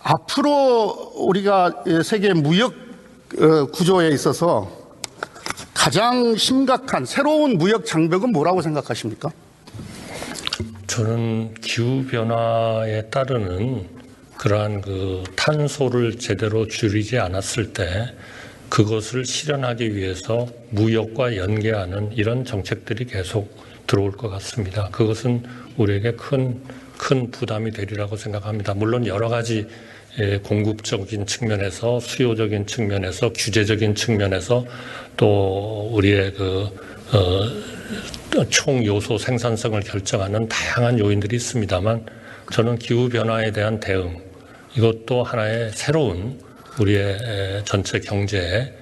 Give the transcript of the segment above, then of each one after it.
앞으로 우리가 세계 무역 구조에 있어서 가장 심각한 새로운 무역 장벽은 뭐라고 생각하십니까? 저는 기후변화에 따르는 그러한 탄소를 제대로 줄이지 않았을 때 그것을 실현하기 위해서 무역과 연계하는 이런 정책들이 계속 들어올 것 같습니다. 그것은 우리에게 큰 부담이 되리라고 생각합니다. 물론 여러 가지 공급적인 측면에서, 수요적인 측면에서, 규제적인 측면에서 또 우리의 총 요소 생산성을 결정하는 다양한 요인들이 있습니다만, 저는 기후 변화에 대한 대응, 이것도 하나의 새로운 우리의 전체 경제에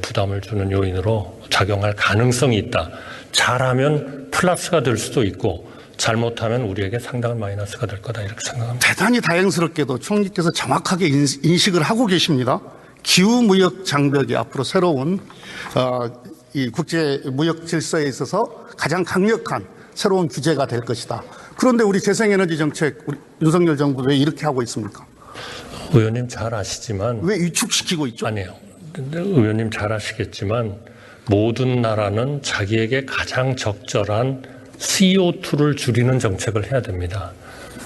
부담을 주는 요인으로 작용할 가능성이 있다. 잘하면 플러스가 될 수도 있고 잘못하면 우리에게 상당한 마이너스가 될 거다, 이렇게 생각합니다. 대단히 다행스럽게도 총리께서 정확하게 인식을 하고 계십니다. 기후무역 장벽이 앞으로 새로운 이 국제무역 질서에 있어서 가장 강력한 새로운 규제가 될 것이다. 그런데 우리 재생에너지 정책, 우리 윤석열 정부 왜 이렇게 하고 있습니까? 의원님 잘 아시지만. 왜 위축시키고 있죠? 아니에요. 의원님 잘 아시겠지만 모든 나라는 자기에게 가장 적절한 CO2를 줄이는 정책을 해야 됩니다.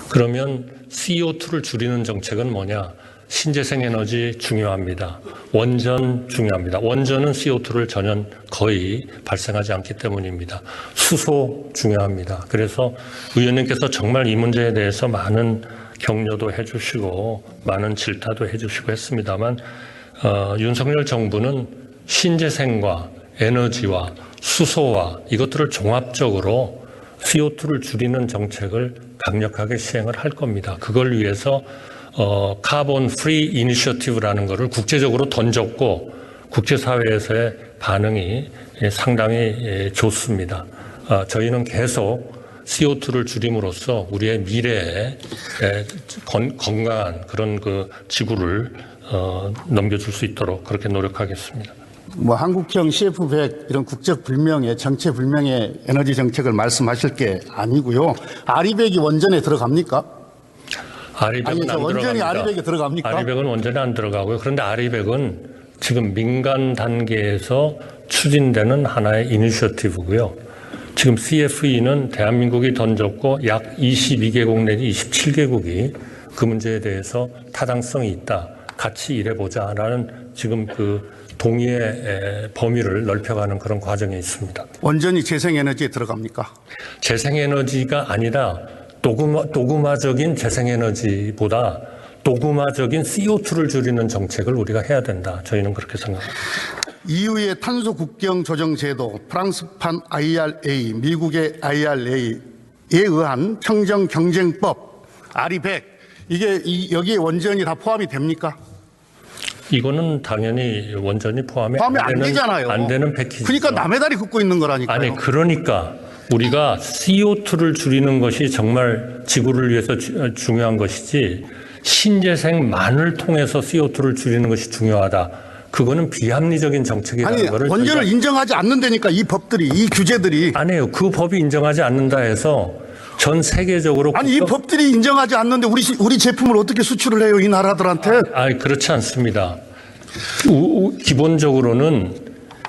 그러면 CO2를 줄이는 정책은 뭐냐? 신재생 에너지 중요합니다. 원전 중요합니다. 원전은 CO2를 전혀 거의 발생하지 않기 때문입니다. 수소 중요합니다. 그래서 의원님께서 정말 이 문제에 대해서 많은 격려도 해주시고 많은 질타도 해주시고 했습니다만, 윤석열 정부는 신재생과 에너지와 수소와 이것들을 종합적으로 CO2를 줄이는 정책을 강력하게 시행을 할 겁니다. 그걸 위해서 카본 프리 이니셔티브라는 것을 국제적으로 던졌고 국제사회에서의 반응이 상당히 좋습니다. 저희는 계속 CO2를 줄임으로써 우리의 미래에 건강한 그런 지구를 넘겨줄 수 있도록 그렇게 노력하겠습니다. 한국형 CF100 이런 국적 불명의 정체 불명의 에너지 정책을 말씀하실 게 아니고요. 아리백이 원전에 들어갑니까? 아리백은 안 원전이 들어갑니다. 아리백에 들어갑니까? 아리백은 원전에 안 들어가고요. 그런데 아리백은 지금 민간 단계에서 추진되는 하나의 이니셔티브고요. 지금 CFE는 대한민국이 던졌고 약 22개국 내지 27개국이 그 문제에 대해서 타당성이 있다. 같이 일해보자라는 지금 동의의 범위를 넓혀가는 그런 과정에 있습니다. 원전이 재생에너지에 들어갑니까? 재생에너지가 아니라 도구마적인 재생에너지보다 도구마적인 CO2를 줄이는 정책을 우리가 해야 된다. 저희는 그렇게 생각합니다. EU의 탄소 국경 조정 제도, 프랑스판 IRA, 미국의 IRA에 의한 평정 경쟁법, 아리백, 이게 여기에 원전이 다 포함이 됩니까? 이거는 당연히 원전이 포함이 안 되잖아요. 안 되는 패키지. 그러니까 남의 다리 긋고 있는 거라니까요. 아니, 그러니까 우리가 CO2를 줄이는 것이 정말 지구를 위해서 중요한 것이지 신재생만을 통해서 CO2를 줄이는 것이 중요하다. 그거는 비합리적인 정책이라는 거를 원전을 인정하지 않는다니까 이 법들이, 이 규제들이. 아니에요. 그 법이 인정하지 않는다 해서 전 세계적으로 이 법들이 인정하지 않는데 우리 제품을 어떻게 수출을 해요, 이 나라들한테? 그렇지 않습니다. 기본적으로는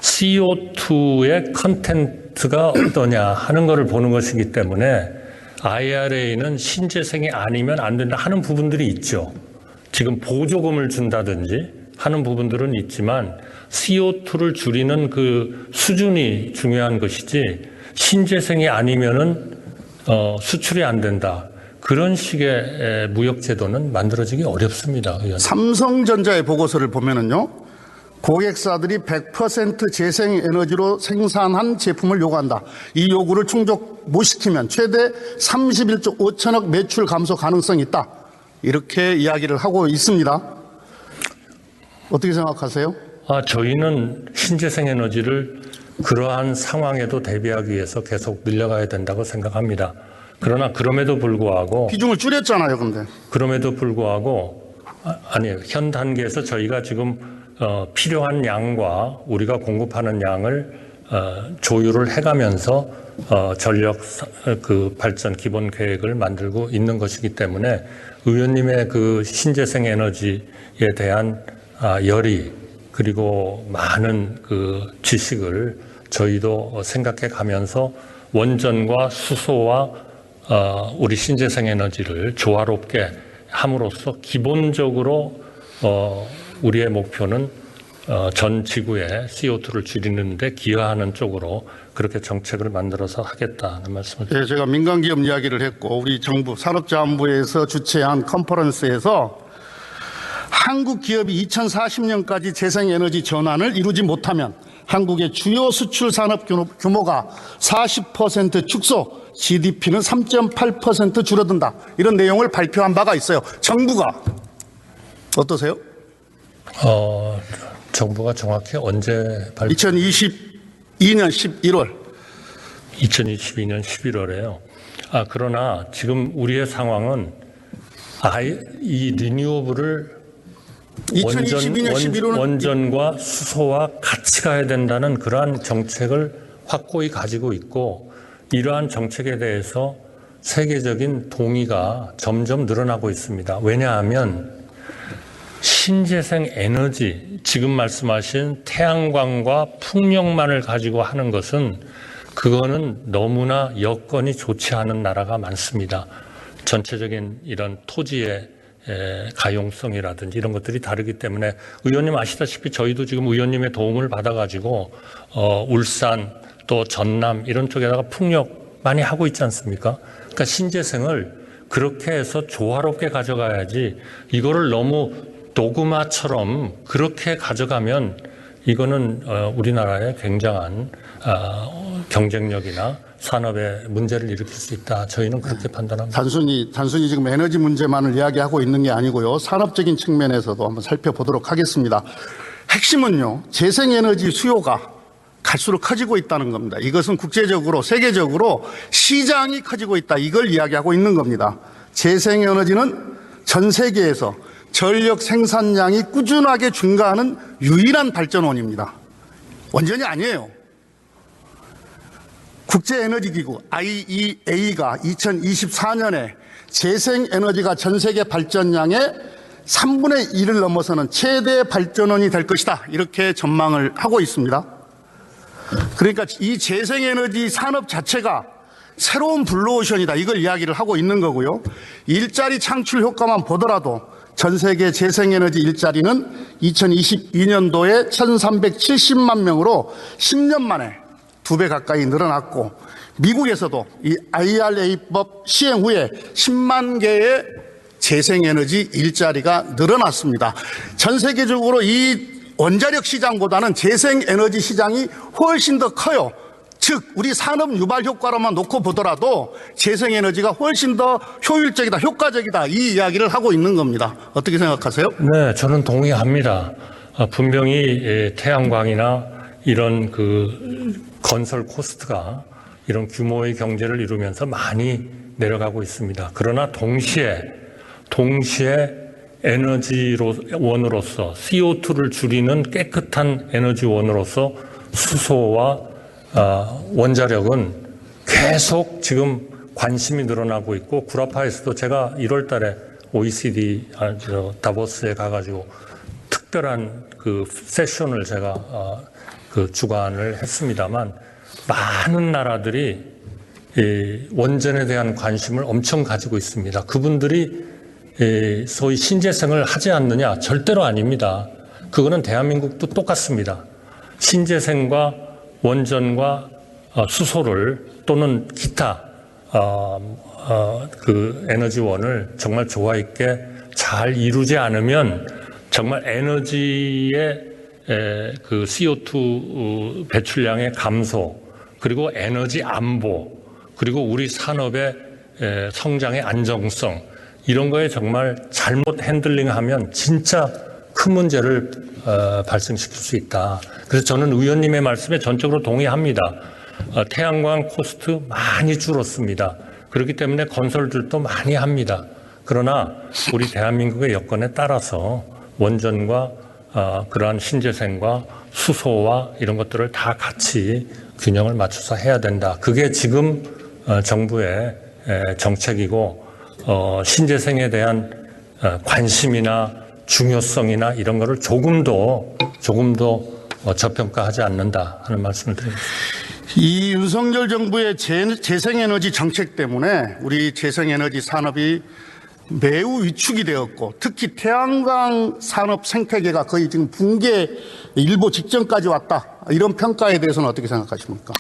CO2의 컨텐츠가 어떠냐 하는 것을 보는 것이기 때문에 IRA는 신재생이 아니면 안 된다 하는 부분들이 있죠. 지금 보조금을 준다든지 하는 부분들은 있지만 CO2를 줄이는 그 수준이 중요한 것이지 신재생이 아니면은 수출이 안 된다. 그런 식의 무역 제도는 만들어지기 어렵습니다. 의원님. 삼성전자의 보고서를 보면은요, 고객사들이 100% 재생에너지로 생산한 제품을 요구한다. 이 요구를 충족 못 시키면 최대 31조 5천억 매출 감소 가능성이 있다. 이렇게 이야기를 하고 있습니다. 어떻게 생각하세요? 저희는 신재생에너지를 그러한 상황에도 대비하기 위해서 계속 늘려가야 된다고 생각합니다. 그러나 그럼에도 불구하고 비중을 줄였잖아요, 근데. 그럼에도 불구하고 아니에요. 현 단계에서 저희가 지금 필요한 양과 우리가 공급하는 양을 조율을 해가면서 전력 그 발전 기본 계획을 만들고 있는 것이기 때문에 의원님의 그 신재생 에너지에 대한 열의 그리고 많은 그 지식을 저희도 생각해 가면서 원전과 수소와 우리 신재생 에너지를 조화롭게 함으로써 기본적으로 우리의 목표는 전 지구의 CO2를 줄이는데 기여하는 쪽으로 그렇게 정책을 만들어서 하겠다는 말씀을 드립니다. 예, 제가 민간기업 이야기를 했고 우리 정부 산업자원부에서 주최한 컨퍼런스에서 한국 기업이 2040년까지 재생에너지 전환을 이루지 못하면 한국의 주요 수출 산업 규모가 40% 축소, GDP는 3.8% 줄어든다. 이런 내용을 발표한 바가 있어요. 정부가 어떠세요? 정부가 정확히 언제 2022년 11월. 2022년 11월에요. 그러나 지금 우리의 상황은 이 리뉴어블을 2022년 11월은 원전과 수소와 같이 가야 된다는 그러한 정책을 확고히 가지고 있고 이러한 정책에 대해서 세계적인 동의가 점점 늘어나고 있습니다. 왜냐하면 신재생 에너지, 지금 말씀하신 태양광과 풍력만을 가지고 하는 것은 그거는 너무나 여건이 좋지 않은 나라가 많습니다. 전체적인 이런 토지의 가용성이라든지 이런 것들이 다르기 때문에 의원님 아시다시피 저희도 지금 의원님의 도움을 받아가지고 울산 또 전남 이런 쪽에다가 풍력 많이 하고 있지 않습니까? 그러니까 신재생을 그렇게 해서 조화롭게 가져가야지 이거를 너무 도그마처럼 그렇게 가져가면 이거는 우리나라의 굉장한 경쟁력이나 산업에 문제를 일으킬 수 있다. 저희는 그렇게 판단합니다. 단순히 지금 에너지 문제만을 이야기하고 있는 게 아니고요. 산업적인 측면에서도 한번 살펴보도록 하겠습니다. 핵심은요. 재생에너지 수요가 갈수록 커지고 있다는 겁니다. 이것은 국제적으로 세계적으로 시장이 커지고 있다. 이걸 이야기하고 있는 겁니다. 재생에너지는 전 세계에서 전력 생산량이 꾸준하게 증가하는 유일한 발전원입니다. 원전이 아니에요. 국제에너지기구 IEA가 2024년에 재생에너지가 전 세계 발전량의 3분의 1을 넘어서는 최대 발전원이 될 것이다. 이렇게 전망을 하고 있습니다. 그러니까 이 재생에너지 산업 자체가 새로운 블루오션이다. 이걸 이야기를 하고 있는 거고요. 일자리 창출 효과만 보더라도 전 세계 재생에너지 일자리는 2022년도에 1370만 명으로 10년 만에 2배 가까이 늘어났고 미국에서도 이 IRA법 시행 후에 10만 개의 재생에너지 일자리가 늘어났습니다. 전 세계적으로 이 원자력 시장보다는 재생에너지 시장이 훨씬 더 커요. 즉 우리 산업 유발 효과로만 놓고 보더라도 재생에너지가 훨씬 더 효율적이다, 효과적이다 이 이야기를 하고 있는 겁니다. 어떻게 생각하세요? 네, 저는 동의합니다. 분명히 태양광이나 이런 그 건설 코스트가 이런 규모의 경제를 이루면서 많이 내려가고 있습니다. 그러나 동시에 에너지원으로서 CO2를 줄이는 깨끗한 에너지원으로서 수소와 원자력은 계속 지금 관심이 늘어나고 있고 구라파에서도 제가 1월 달에 OECD 다보스에 가가지고 특별한 그 세션을 제가 그 주관을 했습니다만 많은 나라들이 원전에 대한 관심을 엄청 가지고 있습니다. 그분들이 소위 신재생을 하지 않느냐? 절대로 아닙니다. 그거는 대한민국도 똑같습니다. 신재생과 원전과 수소를 또는 기타 그 에너지원을 정말 조화 있게 잘 이루지 않으면 정말 에너지의 그 CO2 배출량의 감소 그리고 에너지 안보 그리고 우리 산업의 성장의 안정성 이런 거에 정말 잘못 핸들링하면 진짜 큰 문제를 발생시킬 수 있다. 그래서 저는 의원님의 말씀에 전적으로 동의합니다. 태양광 코스트 많이 줄었습니다. 그렇기 때문에 건설들도 많이 합니다. 그러나 우리 대한민국의 여건에 따라서 원전과 그러한 신재생과 수소와 이런 것들을 다 같이 균형을 맞춰서 해야 된다. 그게 지금 정부의 정책이고 신재생에 대한 관심이나 중요성이나 이런 거를 조금도 저평가하지 않는다 하는 말씀을 드립니다. 이 윤석열 정부의 재생에너지 정책 때문에 우리 재생에너지 산업이 매우 위축이 되었고 특히 태양광 산업 생태계가 거의 지금 붕괴 일보 직전까지 왔다. 이런 평가에 대해서는 어떻게 생각하십니까?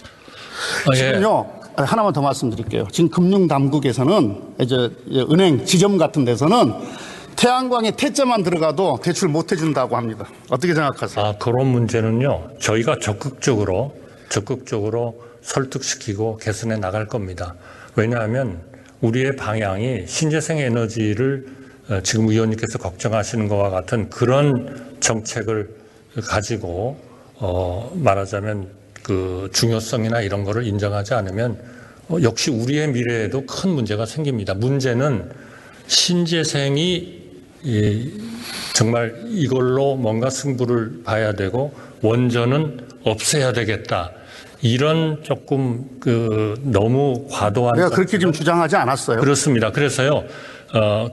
지금요. 하나만 더 말씀드릴게요. 지금 금융당국에서는 이제 은행 지점 같은 데서는 태양광에 태자만 들어가도 대출 못 해준다고 합니다. 어떻게 생각하세요? 그런 문제는요. 저희가 적극적으로 설득시키고 개선해 나갈 겁니다. 왜냐하면 우리의 방향이 신재생 에너지를 지금 의원님께서 걱정하시는 것과 같은 그런 정책을 가지고 말하자면 그 중요성이나 이런 거를 인정하지 않으면 역시 우리의 미래에도 큰 문제가 생깁니다. 문제는 신재생이 정말 이걸로 뭔가 승부를 봐야 되고 원전은 없애야 되겠다. 이런 조금 너무 과도한. 내가 그렇게 좀 주장하지 않았어요. 그렇습니다. 그래서요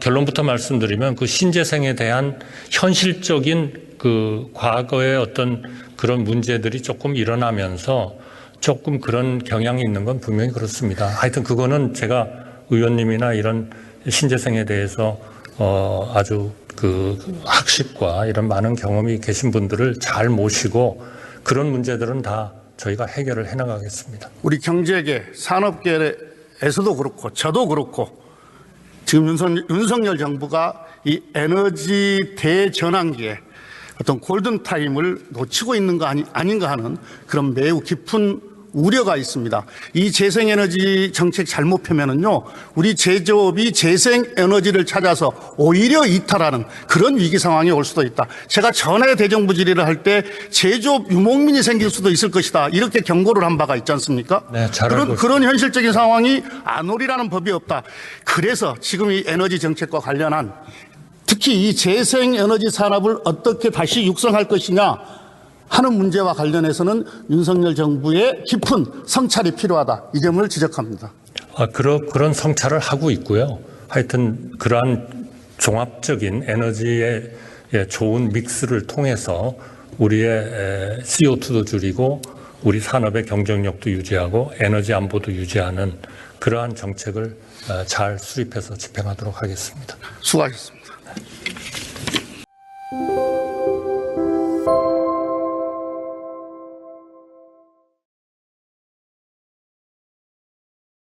결론부터 말씀드리면 그 신재생에 대한 현실적인 그 과거의 어떤 그런 문제들이 조금 일어나면서 조금 그런 경향이 있는 건 분명히 그렇습니다. 하여튼 그거는 제가 의원님이나 이런 신재생에 대해서 아주 그 학식과 이런 많은 경험이 계신 분들을 잘 모시고 그런 문제들은 다 저희가 해결을 해나가겠습니다. 우리 경제계, 산업계에서도 그렇고 저도 그렇고 지금 윤석열 정부가 이 에너지 대전환기에 어떤 골든타임을 놓치고 있는 거 아닌가 하는 그런 매우 깊은 우려가 있습니다. 이 재생에너지 정책 잘못 펴면은요, 우리 제조업이 재생에너지를 찾아서 오히려 이탈하는 그런 위기 상황이 올 수도 있다. 제가 전에 대정부 질의를 할 때 제조업 유목민이 생길 수도 있을 것이다. 이렇게 경고를 한 바가 있지 않습니까? 네, 잘 알고 있습니다. 그런 현실적인 상황이 안 오리라는 법이 없다. 그래서 지금 이 에너지 정책과 관련한 특히 이 재생에너지 산업을 어떻게 다시 육성할 것이냐 하는 문제와 관련해서는 윤석열 정부의 깊은 성찰이 필요하다. 이 점을 지적합니다. 그런 성찰을 하고 있고요. 하여튼 그러한 종합적인 에너지의 좋은 믹스를 통해서 우리의 CO2도 줄이고 우리 산업의 경쟁력도 유지하고 에너지 안보도 유지하는 그러한 정책을 잘 수립해서 집행하도록 하겠습니다. 수고하셨습니다.